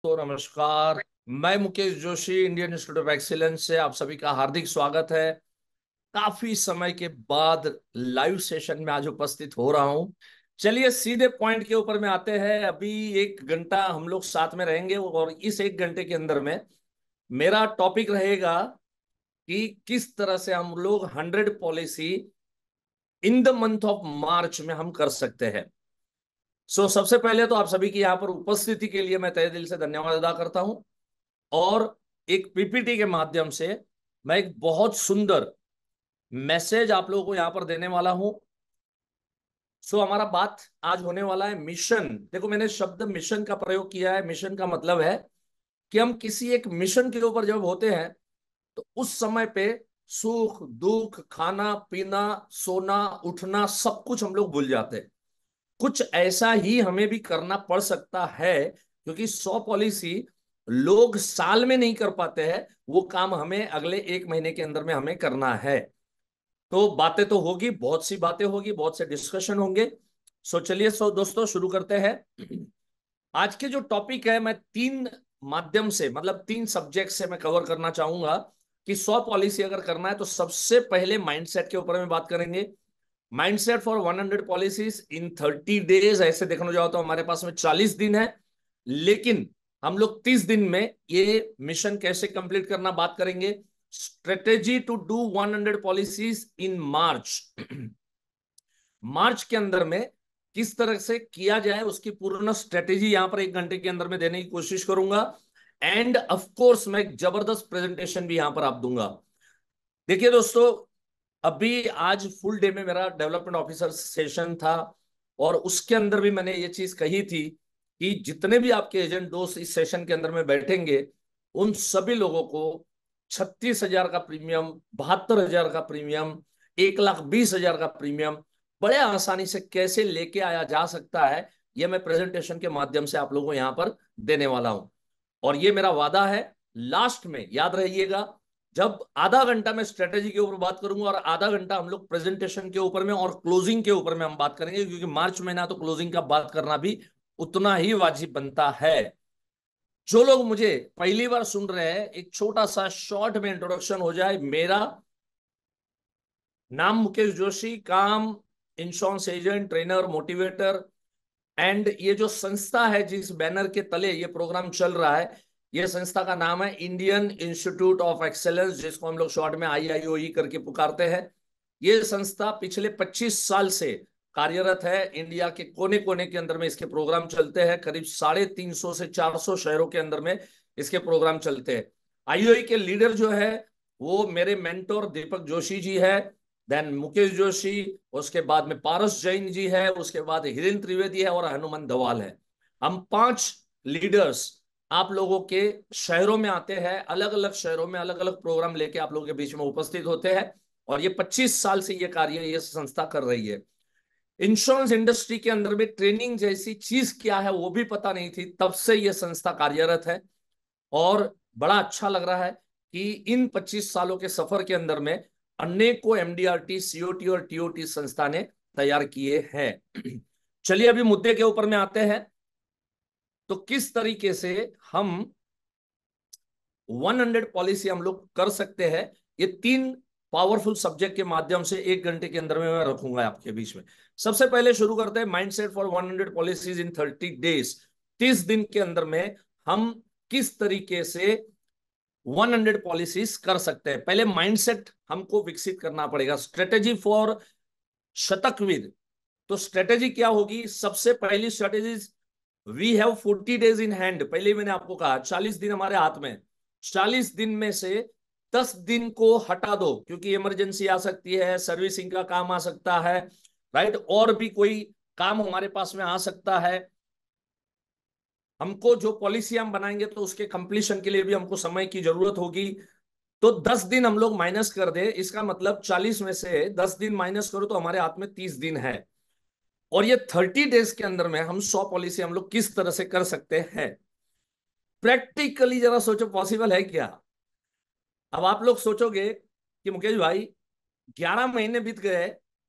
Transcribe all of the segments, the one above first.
तो नमस्कार। मैं Mukesh Joshi, Indian institute of excellence से आप सभी का हार्दिक स्वागत है। काफी समय के बाद लाइव सेशन में आज उपस्थित हो रहा हूं। चलिए सीधे पॉइंट के ऊपर में आते हैं। अभी 1 घंटा हम लोग साथ में रहेंगे और इस 1 घंटे के अंदर में मेरा टॉपिक रहेगा कि किस तरह से हम लोग 100 policy in the month of March में हम कर सकते हैं। सबसे पहले तो आप सभी की यहाँ पर उपस्थिति के लिए मैं तहे दिल से धन्यवाद अदा करता हूं। और एक पीपीटी के माध्यम से मैं एक बहुत सुंदर मैसेज आप लोगों को यहां पर देने वाला हूं। हमारा बात आज होने वाला है मिशन। देखो, मैंने शब्द मिशन का प्रयोग किया है। मिशन का मतलब है कि हम किसी एक मिशन के ऊपर जब होते हैं तो उस समय पे सुख दुख, खाना पीना, सोना उठना, सब कुछ हम लोग भूल जाते हैं। कुछ ऐसा ही हमें भी करना पड़ सकता है, क्योंकि 100 पॉलिसी लोग साल में नहीं कर पाते हैं। वो काम हमें अगले 1 महीने के अंदर में हमें करना है। तो बातें तो होगी, बहुत सी बातें होगी, बहुत से डिस्कशन होंगे। चलिए दोस्तों शुरू करते हैं। आज के जो टॉपिक है, मैं 3 माध्यम से, मतलब 3 सब्जेक्ट से मैं कवर करना चाहूंगा कि 100 पॉलिसी अगर करना है तो सबसे पहले माइंडसेट के ऊपर में बात करेंगे। Mindset for 100 policies in 30 days. ऐसे देखने जाओ तो हमारे पास में 40 दिन है, लेकिन हम लोग 30 दिन में ये मिशन कैसे कंप्लीट करना बात करेंगे। Strategy to do 100 policies in March. March के अंदर में किस तरह से किया जाए उसकी पूर्ण स्ट्रेटेजी यहां पर 1 घंटे के अंदर में देने की कोशिश करूंगा। एंड ऑफ कोर्स मैं एक जबरदस्त प्रेजेंटेशन भी यहां पर आप दूंगा। देखिए दोस्तों, अभी आज फुल डे में मेरा डेवलपमेंट ऑफिसर सेशन था और उसके अंदर भी मैंने ये चीज कही थी कि जितने भी आपके एजेंट दोस्त इस सेशन के अंदर में बैठेंगे उन सभी लोगों को 36,000 का प्रीमियम, 72,000 का प्रीमियम, 1,20,000 का प्रीमियम बड़े आसानी से कैसे लेके आया जा सकता है, ये मैं प्रेजेंटेशन के माध्यम से आप लोगों को यहां पर देने वाला हूं। और ये मेरा वादा है। लास्ट में याद रहिएगा, जब आधा घंटा मैं स्ट्रेटेजी के ऊपर बात करूंगा और आधा घंटा हम लोग प्रेजेंटेशन के ऊपर में और क्लोजिंग के ऊपर में हम बात करेंगे, क्योंकि मार्च महीना तो क्लोजिंग का बात करना भी उतना ही वाजिब बनता है। जो लोग मुझे पहली बार सुन रहे हैं, एक छोटा सा शॉर्ट में इंट्रोडक्शन हो जाए। मेरा नाम मुकेश जोशी, काम insurance agent, trainer, motivator. And ये जो संस्था है जिस बैनर के तले ये प्रोग्राम चल रहा है, ये संस्था का नाम है इंडियन इंस्टीट्यूट ऑफ एक्सेलेंस, जिसको हम लोग शॉर्ट में IIOE करके पुकारते हैं। ये संस्था पिछले 25 साल से कार्यरत है। इंडिया के कोने कोने के अंदर में इसके प्रोग्राम चलते हैं। करीब 350 से 400 शहरों के अंदर में इसके प्रोग्राम चलते हैं। IIOE के लीडर जो है वो मेरे मेंटोर दीपक जोशी जी है, देन मुकेश जोशी, उसके बाद में पारस जैन जी है, उसके बाद हिरेन त्रिवेदी है और हनुमान धवाल है। हम 5 लीडर्स आप लोगों के शहरों में आते हैं, अलग अलग शहरों में अलग अलग प्रोग्राम लेके आप लोगों के बीच में उपस्थित होते हैं। और ये 25 साल से ये कार्य ये संस्था कर रही है। इंश्योरेंस इंडस्ट्री के अंदर में ट्रेनिंग जैसी चीज क्या है वो भी पता नहीं थी, तब से ये संस्था कार्यरत है। और बड़ा अच्छा लग रहा है कि इन 25 सालों के सफर के अंदर में अनेकों MDRT, COT और TOT संस्था ने तैयार किए हैं। चलिए अभी मुद्दे के ऊपर में आते हैं। तो किस तरीके से हम 100 पॉलिसी हम लोग कर सकते हैं, ये 3 पावरफुल सब्जेक्ट के माध्यम से 1 घंटे के अंदर में मैं रखूंगा आपके बीच में। सबसे पहले शुरू करते हैं mindset for 100 policies in 30 days. 30 दिन के अंदर में हम किस तरीके से 100 पॉलिसीज कर सकते हैं। पहले माइंडसेट हमको विकसित करना पड़ेगा। स्ट्रेटेजी फॉर शतकवीर। तो स्ट्रेटेजी क्या होगी? सबसे पहली strategy, we have 40 days in hand. पहले मैंने आपको कहा 40 दिन हमारे हाथ में। 40 दिन में से 10 दिन को हटा दो, क्योंकि इमरजेंसी आ सकती है, सर्विसिंग का काम आ सकता है, राइट, और भी कोई काम हमारे पास में आ सकता है। हमको जो पॉलिसी हम बनाएंगे तो उसके कंप्लीशन के लिए भी हमको समय की जरूरत होगी। तो 10 दिन हम लोग माइनस कर दे, इसका मतलब 40 में से 10 दिन माइनस करो तो हमारे हाथ में 30 दिन है। और ये 30 डेज के अंदर में हम 100 पॉलिसी हम लोग किस तरह से कर सकते हैं, प्रैक्टिकली जरा सोचो, पॉसिबल है क्या? अब आप लोग सोचोगे कि मुकेश भाई 11 महीने बीत गए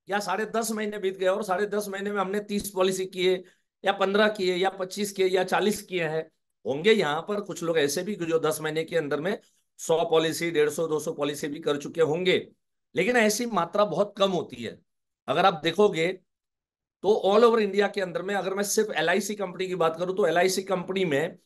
या 10.5 महीने बीत गए और 10.5 महीने में हमने 30 पॉलिसी किए या 15 किए या 25 किए या 40 किए हैं, होंगे यहाँ पर कुछ लोग ऐसे भी जो 10 महीने के अंदर में 100 पॉलिसी, 150, 200 पॉलिसी भी कर चुके होंगे, लेकिन ऐसी मात्रा बहुत कम होती है। अगर आप देखोगे तो ऑल ओवर इंडिया के अंदर में, अगर मैं सिर्फ एलआईसी कंपनी की बात करूं, तो एलआईसी कंपनी में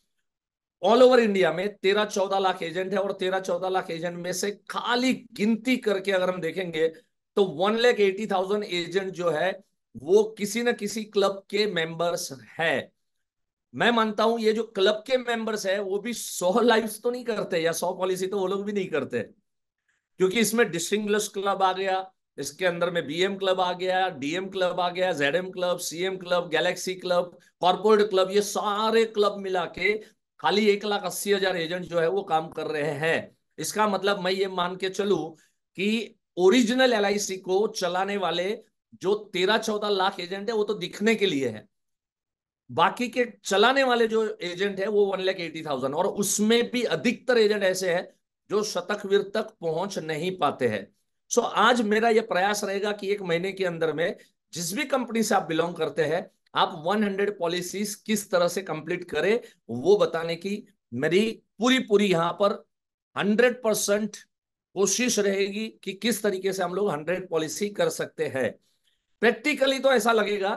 ऑल ओवर इंडिया में 13-14 लाख एजेंट है, और 13-14 लाख एजेंट में से खाली गिनती करके अगर हम देखेंगे तो 1,80,000 एजेंट जो है वो किसी न किसी क्लब के मेंबर्स है। मैं मानता हूं ये जो क्लब के मेंबर्स है वो भी 100 लाइव्स तो नहीं करते, या 100 पॉलिसी तो वो लोग भी नहीं करते, क्योंकि इसमें डिस्टिंग्विश्ड क्लब आ गया, इसके अंदर में बीएम क्लब आ गया, डीएम क्लब आ गया, ZM club, CM club, galaxy club, corporate club, ये सारे क्लब मिला के खाली 1,80,000 एजेंट जो है वो काम कर रहे हैं। इसका मतलब मैं ये मान के चलूं कि ओरिजिनल एलआईसी को चलाने वाले जो 13-14 लाख एजेंट है वो तो दिखने के लिए है, बाकी के चलाने वाले जो एजेंट है वो 1,80,000, और उसमें भी अधिकतर एजेंट ऐसे हैं जो शतकवीर तक पहुंच नहीं पाते हैं। सो आज मेरा यह प्रयास रहेगा कि 1 महीने के अंदर में जिस भी कंपनी से आप बिलोंग करते हैं, आप 100 पॉलिसीज किस तरह से कंप्लीट करें वो बताने की मेरी पूरी पूरी यहां पर 100% कोशिश रहेगी कि किस तरीके से हम लोग 100 पॉलिसी कर सकते हैं। प्रैक्टिकली तो ऐसा लगेगा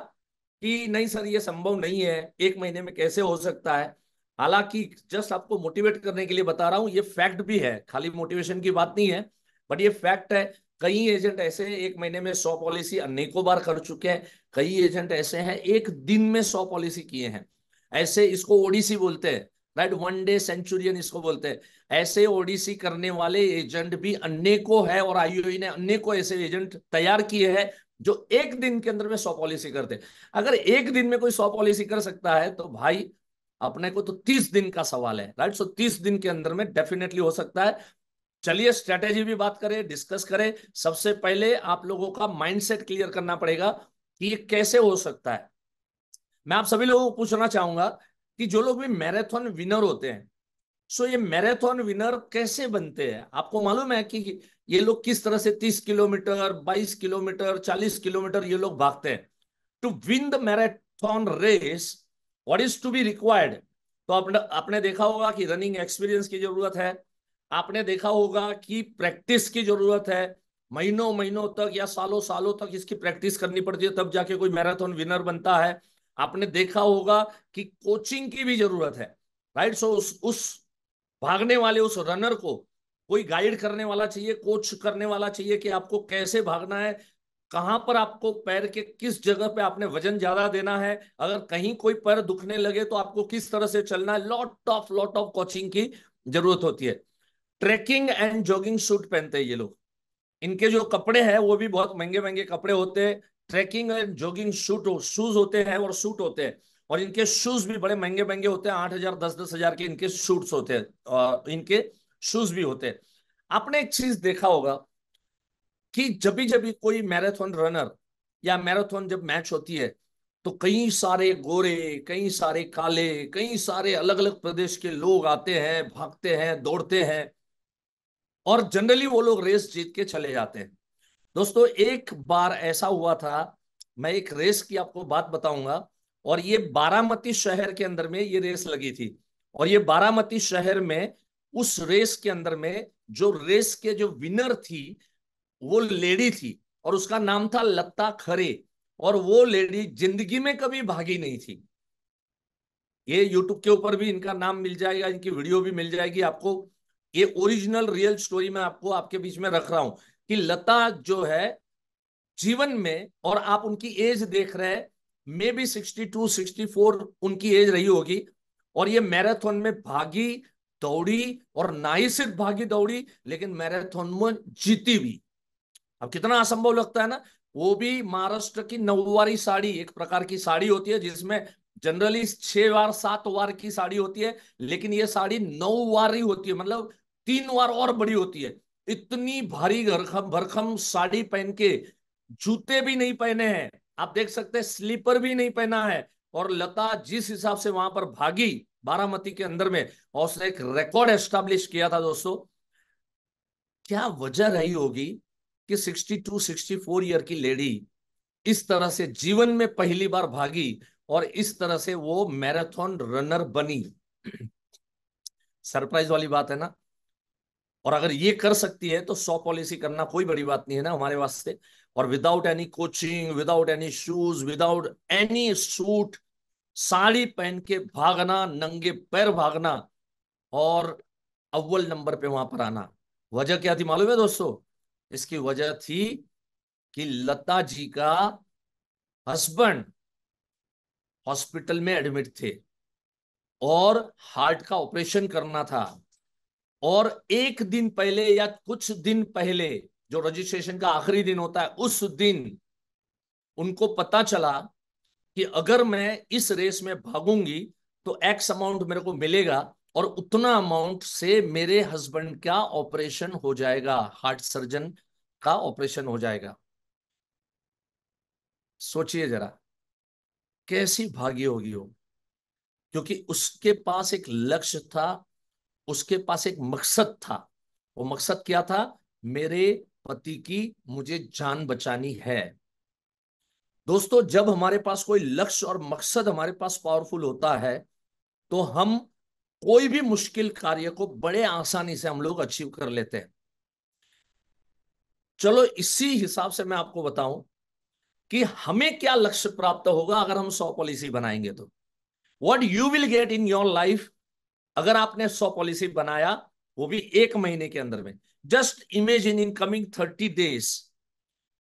कि नहीं सर ये संभव नहीं है, 1 महीने में कैसे हो सकता है। हालांकि जस्ट आपको मोटिवेट करने के लिए बता रहा हूं, ये फैक्ट भी है, खाली मोटिवेशन की बात नहीं है, बट ये फैक्ट है। कई एजेंट ऐसे हैं 1 महीने में 100 पॉलिसी अनेकों बार कर चुके हैं, कई एजेंट ऐसे हैं एक दिन में 100 पॉलिसी किए हैं। ऐसे इसको ओडीसी बोलते हैं, राइट, 1 डे सेंचुरियन इसको बोलते हैं। ऐसे ओडीसी करने वाले एजेंट भी अनेकों है, और आईओई ने अनेकों ऐसे एजेंट तैयार किए हैं जो एक दिन के अंदर में 100 पॉलिसी करते हैं। अगर एक दिन में कोई 100 पॉलिसी कर सकता है तो भाई अपने को तो 30 दिन का सवाल है, राइट। सो 30 दिन के अंदर में डेफिनेटली हो सकता है। चलिए स्ट्रेटेजी भी बात करें, डिस्कस करें। सबसे पहले आप लोगों का माइंडसेट क्लियर करना पड़ेगा कि ये कैसे हो सकता है। मैं आप सभी लोगों को पूछना चाहूंगा कि जो लोग भी मैराथन विनर होते हैं, सो ये मैराथन विनर कैसे बनते हैं? आपको मालूम है कि ये लोग किस तरह से 30 किलोमीटर, 22 किलोमीटर, 40 किलोमीटर ये लोग भागते हैं? To win the marathon race what is to be required? तो आपने देखा होगा कि रनिंग एक्सपीरियंस की जरूरत है, आपने देखा होगा कि प्रैक्टिस की जरूरत है, महीनों महीनों तक या सालों सालों तक इसकी प्रैक्टिस करनी पड़ती है, तब जाके कोई मैराथन विनर बनता है। आपने देखा होगा कि कोचिंग की भी जरूरत है, राइट। सो उस भागने वाले उस रनर को कोई गाइड करने वाला चाहिए, कोच करने वाला चाहिए कि आपको कैसे भागना है, कहां पर आपको पैर के किस जगह पे आपने वजन ज्यादा देना है, अगर कहीं कोई पैर दुखने लगे तो आपको किस तरह से चलना है। लॉट ऑफ कोचिंग की जरूरत होती है। ट्रैकिंग एंड जॉगिंग सूट पहनते हैं ये लोग, इनके जो कपड़े हैं वो भी बहुत महंगे महंगे कपड़े होते हैं। ट्रैकिंग एंड जॉगिंग शूज होते हैं और सूट होते हैं, और इनके शूज भी बड़े महंगे महंगे होते हैं, 8,000 10-10 हजार के इनके शूट्स होते हैं, और इनके शूज भी होते हैं। आपने एक चीज देखा होगा कि जब भी कोई मैराथन रनर या मैराथन जब मैच होती है तो कई सारे गोरे, कई सारे काले, कई सारे अलग अलग प्रदेश के लोग आते हैं, भागते हैं, दौड़ते हैं, और जनरली वो लोग रेस जीत के चले जाते हैं। दोस्तों एक बार ऐसा हुआ था, मैं एक रेस की आपको बात बताऊंगा, और ये बारामती शहर के अंदर में ये रेस लगी थी। और ये बारामती शहर में उस रेस के अंदर में जो रेस के जो विनर थी वो लेडी थी, और उसका नाम था लता खरे। और वो लेडी जिंदगी में कभी भागी नहीं थी। ये यूट्यूब के ऊपर भी इनका नाम मिल जाएगा, इनकी वीडियो भी मिल जाएगी आपको। ये ओरिजिनल रियल स्टोरी मैं आपको आपके बीच में रख रहा हूं कि लता जो है जीवन में, और आप उनकी एज देख रहे हैं, मे बी 62-64 उनकी एज रही होगी, और ये मैराथन में भागी, दौड़ी, और ना ही सिर्फ भागी दौड़ी लेकिन मैराथन में जीती भी। अब कितना असंभव लगता है ना। वो भी महाराष्ट्र की नौवारी साड़ी, एक प्रकार की साड़ी होती है जिसमें जनरली 6 वार 7 वार की साड़ी होती है, लेकिन ये साड़ी 9 वारी होती है, मतलब 3 वार और बड़ी होती है। इतनी भारी भरखम भरखम साड़ी पहन के, जूते भी नहीं पहने हैं, आप देख सकते हैं स्लीपर भी नहीं पहना है, और लता जिस हिसाब से वहां पर भागी बारामती के अंदर में, और उसने एक रिकॉर्ड एस्टेब्लिश किया था दोस्तों। क्या वजह रही होगी कि 62-64 ईयर की लेडी इस तरह से जीवन में पहली बार भागी और इस तरह से वो मैराथन रनर बनी? सरप्राइज वाली बात है ना। और अगर ये कर सकती है तो 100 पॉलिसी करना कोई बड़ी बात नहीं है ना हमारे वास्ते। और without any coaching, without any shoes, without any suit, sari पहन के भागना, नंगे पैर भागना, और अव्वल नंबर पे वहां पर आना। वजह क्या थी मालूम है दोस्तों? इसकी वजह थी कि लता जी का हस्बैंड हॉस्पिटल में एडमिट थे और हार्ट का ऑपरेशन करना था। और एक दिन पहले या कुछ दिन पहले, जो रजिस्ट्रेशन का आखिरी दिन होता है, उस दिन उनको पता चला कि अगर मैं इस रेस में भागूंगी तो एक्स अमाउंट मेरे को मिलेगा, और उतना अमाउंट से मेरे हस्बैंड का ऑपरेशन हो जाएगा, हार्ट सर्जन का ऑपरेशन हो जाएगा। सोचिए जरा कैसी भागी होगी वो। क्योंकि उसके पास एक लक्ष्य था, उसके पास एक मकसद था। वो मकसद क्या था? मेरे पति की मुझे जान बचानी है। दोस्तों, जब हमारे पास कोई लक्ष्य और मकसद हमारे पास पावरफुल होता है तो हम कोई भी मुश्किल कार्य को बड़े आसानी से हम लोग अचीव कर लेते हैं। चलो इसी हिसाब से मैं आपको बताऊं कि हमें क्या लक्ष्य प्राप्त होगा अगर हम 100 पॉलिसी बनाएंगे तो। What you will get in your life अगर आपने 100 पॉलिसी बनाया, वो भी एक महीने के अंदर में। Just imagine in coming 30 days,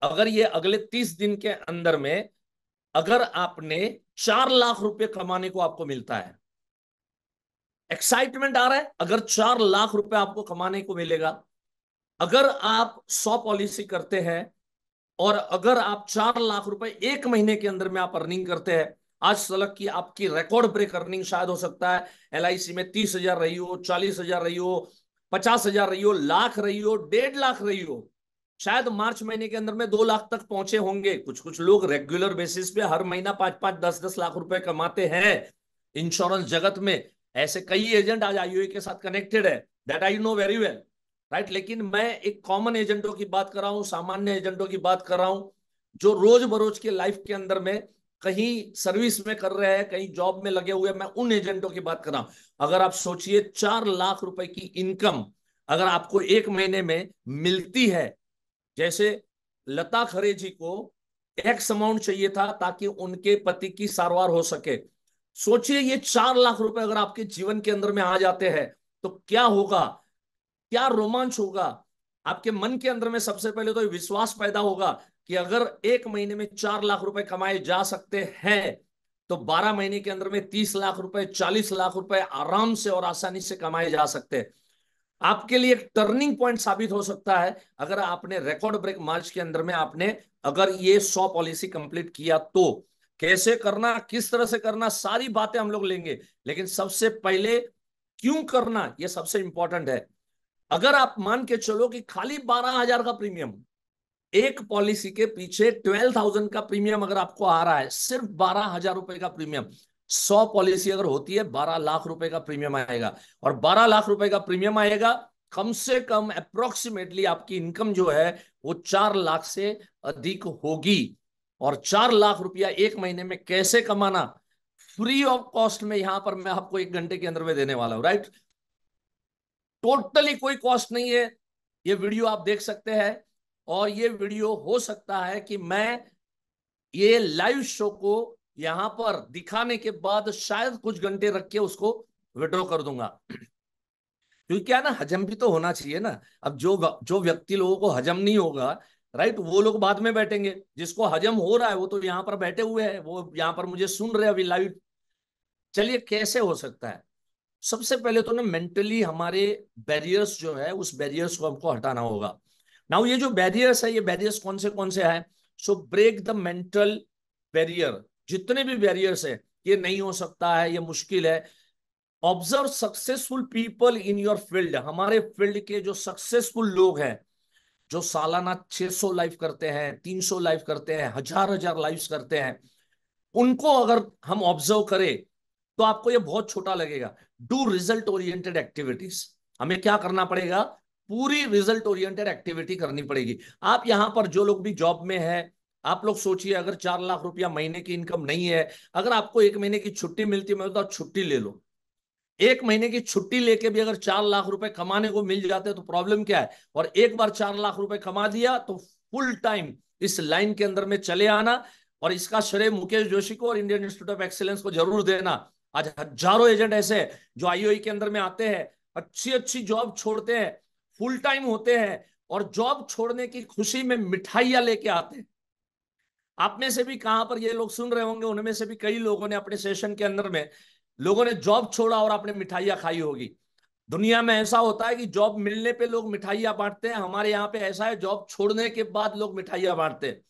अगर ये अगले 30 दिन के अंदर में अगर आपने 4 लाख रुपए कमाने को आपको मिलता है, एक्साइटमेंट आ रहा है? अगर 4 लाख रुपए आपको कमाने को मिलेगा, अगर आप 100 पॉलिसी करते हैं, और अगर आप 4 लाख रुपए एक महीने के अंदर में आप अर्निंग करते हैं, आज तलक की आपकी रिकॉर्ड ब्रेक अर्निंग शायद हो सकता है एलआईसी में 30,000 रही हो, 40,000 रही हो, 50,000 रही हो, लाख रही हो, 1.5 लाख रही हो, शायद मार्च महीने के अंदर में 2 लाख तक पहुंचे होंगे। कुछ कुछ लोग रेगुलर बेसिस पे हर महीना 5-5, 10-10 लाख रुपए कमाते हैं इंश्योरेंस जगत में। ऐसे कई एजेंट आज आईओए के साथ कनेक्टेड है, that I know very well, right. लेकिन मैं एक कॉमन एजेंटों की बात कर रहा हूं, सामान्य एजेंटों की बात कर रहा हूं, जो रोज बरोज के लाइफ के अंदर में कहीं सर्विस में कर रहे हैं, कहीं जॉब में लगे हुए हैं। मैं उन एजेंटों की बात कर रहा हूं। अगर आप सोचिए 4 लाख रुपए की इनकम अगर आपको एक महीने में मिलती है, जैसे लता खरे जी को एक्स अमाउंट चाहिए था ताकि उनके पति की सारवार हो सके। सोचिए ये 4 लाख रुपए अगर आपके जीवन के अंदर में आ जाते हैं तो क्या होगा, क्या रोमांच होगा। आपके मन के अंदर में सबसे पहले तो विश्वास पैदा होगा कि अगर एक महीने में 4 लाख रुपए कमाए जा सकते हैं तो 12 महीने के अंदर में 30 लाख रुपए, 40 लाख रुपए आराम से और आसानी से कमाए जा सकते हैं। आपके लिए एक टर्निंग पॉइंट साबित हो सकता है अगर आपने रिकॉर्ड ब्रेक मार्च के अंदर में आपने अगर ये 100 पॉलिसी कंप्लीट किया तो। कैसे करना, किस तरह से करना, सारी बातें हम लोग लेंगे। लेकिन सबसे पहले क्यों करना, ये सबसे इंपॉर्टेंट है। अगर आप मान के चलो कि खाली 12,000 का प्रीमियम, एक पॉलिसी के पीछे 12,000 का प्रीमियम अगर आपको आ रहा है, सिर्फ 12,000 रुपए का प्रीमियम, 100 पॉलिसी अगर होती है 12 लाख रुपए का प्रीमियम आएगा। और 12 लाख रुपए का प्रीमियम आएगा, कम से कम अप्रोक्सीमेटली आपकी इनकम जो है वो 4 लाख से अधिक होगी। और 4 लाख रुपया एक महीने में कैसे कमाना, फ्री ऑफ कॉस्ट में यहां पर मैं आपको 1 घंटे के अंदर में देने वाला हूं, राइट। टोटली कोई कॉस्ट नहीं है। ये वीडियो आप देख सकते हैं, और ये वीडियो हो सकता है कि मैं ये लाइव शो को यहां पर दिखाने के बाद शायद कुछ घंटे रख के उसको विड्रॉ कर दूंगा। क्योंकि क्या है ना, हजम भी तो होना चाहिए ना। अब जो जो व्यक्ति लोगों को हजम नहीं होगा, राइट, वो लोग बाद में बैठेंगे। जिसको हजम हो रहा है वो तो यहाँ पर बैठे हुए हैं, वो यहाँ पर मुझे सुन रहे हैं अभी लाइव। चलिए कैसे हो सकता है। सबसे पहले तो ना मेंटली हमारे बैरियर्स जो है, उस बैरियर्स को हमको हटाना होगा। नाउ ये जो बैरियर्स है, ये बैरियर्स कौन से हैं? So break the mental barrier. जितने भी बैरियर्स है, ये नहीं हो सकता है, ये मुश्किल है। Observe successful people in your field. हमारे फील्ड के जो सक्सेसफुल लोग हैं, जो सालाना 600 लाइव करते हैं, 300 लाइव करते हैं, हजार हजार लाइव करते हैं, उनको अगर हम ऑब्जर्व करें तो आपको ये बहुत छोटा लगेगा। Do result oriented activities. हमें क्या करना पड़ेगा? पूरी रिजल्ट ओरिएंटेड एक्टिविटी करनी पड़ेगी। आप यहां पर जो लोग भी जॉब में है, आप लोग सोचिए अगर 4 लाख रुपया महीने की इनकम नहीं है, अगर आपको एक महीने की छुट्टी मिलती है, मैं बताऊं छुट्टी ले लो। एक महीने की छुट्टी लेके भी अगर 4 लाख रुपए कमाने को मिल जाते तो प्रॉब्लम क्या है। और एक बार 4 लाख रुपए कमा दिया तो फुल टाइम इस लाइन के अंदर में चले आना। और इसका श्रेय मुकेश जोशी को और इंडियन इंस्टीट्यूट ऑफ एक्सीलेंस को जरूर देना। आज हजारों एजेंट ऐसे हैं जो आईओई के अंदर में आते हैं, अच्छी अच्छी जॉब छोड़ते हैं, फुल टाइम होते हैं, और जॉब छोड़ने की खुशी में मिठाइयां लेके आते हैं। आप में से भी कहां पर ये लोग सुन रहे होंगे, उनमें से भी कई लोगों ने अपने सेशन के अंदर में लोगों ने जॉब छोड़ा और आपने मिठाइयां खाई होगी। दुनिया में ऐसा होता है कि जॉब मिलने पे लोग मिठाइयां बांटते हैं, हमारे यहाँ पे ऐसा है जॉब छोड़ने के बाद लोग मिठाइयां बांटते हैं।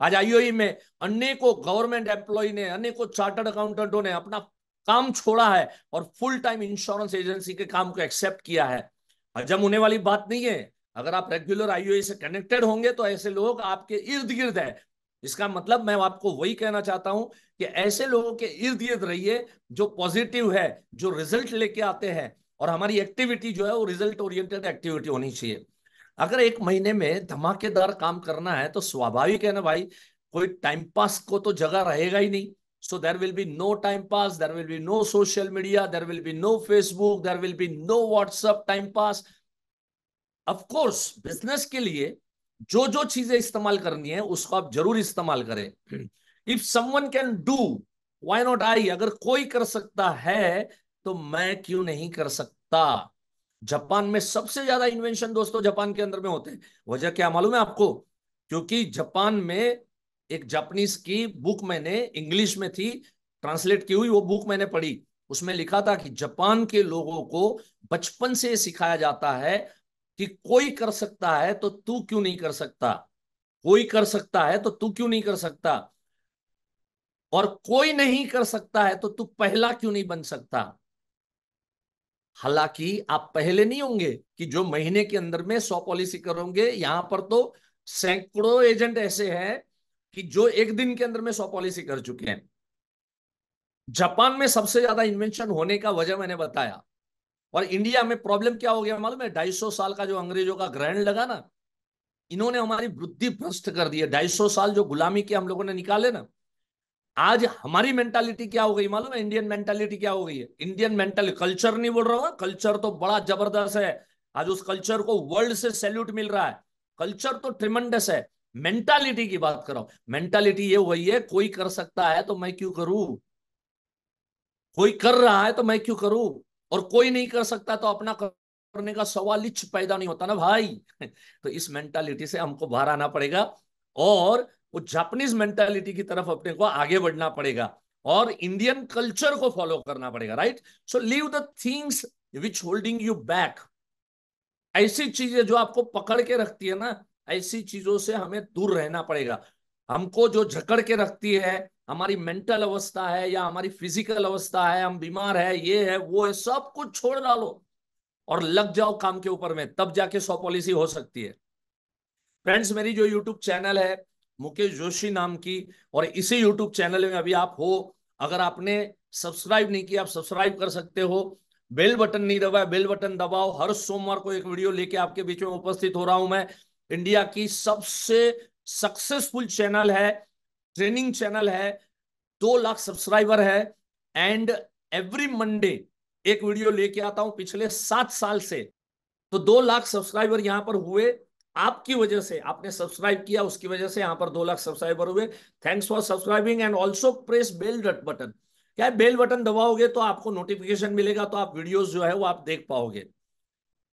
आज आईओई में अनेकों गवर्नमेंट एम्प्लॉय ने, अनेकों चार्टर्ड अकाउंटेंटों ने अपना काम छोड़ा है और फुल टाइम इंश्योरेंस एजेंसी के काम को एक्सेप्ट किया है। हजम होने वाली बात नहीं है। अगर आप रेगुलर आईओई से कनेक्टेड होंगे तो ऐसे लोग आपके इर्द गिर्द है। इसका मतलब मैं आपको वही कहना चाहता हूं कि ऐसे लोगों के इर्द गिर्द रहिए जो पॉजिटिव है, जो रिजल्ट लेके आते हैं। और हमारी एक्टिविटी जो है वो रिजल्ट ओरिएंटेड एक्टिविटी होनी चाहिए। अगर एक महीने में धमाकेदार काम करना है तो स्वाभाविक है ना भाई, कोई टाइम पास को तो जगह रहेगा ही नहीं। So there will be no time pass, there will be no social media, there will be no Facebook, there will be no WhatsApp time pass. Of course business के लिए जो जो चीजें इस्तेमाल करनी है उसको आप जरूर इस्तेमाल करें। If someone can do, why not I. अगर कोई कर सकता है तो मैं क्यों नहीं कर सकता। जापान में सबसे ज्यादा इन्वेंशन दोस्तों जापान के अंदर में होते हैं। वजह क्या मालूम है आपको? क्योंकि जापान में एक जापानीज की बुक मैंने इंग्लिश में थी, ट्रांसलेट की हुई वो बुक मैंने पढ़ी। उसमें लिखा था कि जापान के लोगों को बचपन से सिखाया जाता है कि कोई कर सकता है तो तू क्यों नहीं कर सकता। कोई कर सकता है तो तू क्यों नहीं कर सकता। और कोई नहीं कर सकता है तो तू पहला क्यों नहीं बन सकता। हालांकि आप पहले नहीं होंगे कि जो महीने के अंदर में 100 पॉलिसी करोगे। यहां पर तो सैकड़ों एजेंट ऐसे हैं कि जो एक दिन के अंदर में 100 पॉलिसी कर चुके हैं। जापान में सबसे ज्यादा इन्वेंशन होने का वजह मैंने बताया। और इंडिया में प्रॉब्लम क्या हो गया मालूम है? 250 साल का जो अंग्रेजों का ग्रहण लगा ना, इन्होंने हमारी बुद्धि भ्रष्ट कर दी है। 250 साल जो गुलामी के हम लोगों ने निकाले ना, आज हमारी मेंटालिटी क्या हो गई मालूम है? इंडियन मेंटालिटी क्या हो गई है? इंडियन मेंटल कल्चर नहीं बोल रहा हूं, कल्चर तो बड़ा जबरदस्त है। आज उस कल्चर को वर्ल्ड से सैल्यूट मिल रहा है। कल्चर तो ट्रिमेंडस है। मेंटालिटी की बात करो, मेंटालिटी ये हो गई है कोई कर सकता है तो मैं क्यों करूं। कोई कर रहा है तो मैं क्यों करूं। और कोई नहीं कर सकता तो अपना करने का सवाल ही पैदा नहीं होता ना भाई। तो इस मेंटालिटी से हमको बाहर आना पड़ेगा और वो जापानीज मेंटालिटी की तरफ अपने को आगे बढ़ना पड़ेगा और इंडियन कल्चर को फॉलो करना पड़ेगा। Right? So leave the things which holding you back. ऐसी चीजें जो आपको पकड़ के रखती है ना, ऐसी चीजों से हमें दूर रहना पड़ेगा। हमको जो जकड़ के रखती है, हमारी मेंटल अवस्था है या हमारी फिजिकल अवस्था है, हम बीमार है, ये है वो है, सब कुछ छोड़ डालो और लग जाओ काम के ऊपर में, तब जाके 100 पॉलिसी हो सकती है। फ्रेंड्स, मेरी जो यूट्यूब चैनल है मुकेश जोशी नाम की, और इसी यूट्यूब चैनल में अभी आप हो, अगर आपने सब्सक्राइब नहीं किया आप सब्सक्राइब कर सकते हो। बेल बटन नहीं दबाया, बेल बटन दबाओ। हर सोमवार को एक वीडियो लेके आपके बीच में उपस्थित हो रहा हूं मैं। इंडिया की सबसे सक्सेसफुल चैनल है, ट्रेनिंग चैनल है, 2 लाख सब्सक्राइबर है। एंड एवरी मंडे एक वीडियो लेके आता हूं पिछले 7 साल से। तो 2 लाख सब्सक्राइबर यहां पर हुए आपकी वजह से। आपने सब्सक्राइब किया, उसकी वजह से यहां पर 2 लाख सब्सक्राइबर हुए। Thanks for subscribing and also press bell button. क्या है? बेल बटन दबाओगे तो आपको नोटिफिकेशन मिलेगा, तो आप वीडियोस जो है वो आप देख पाओगे।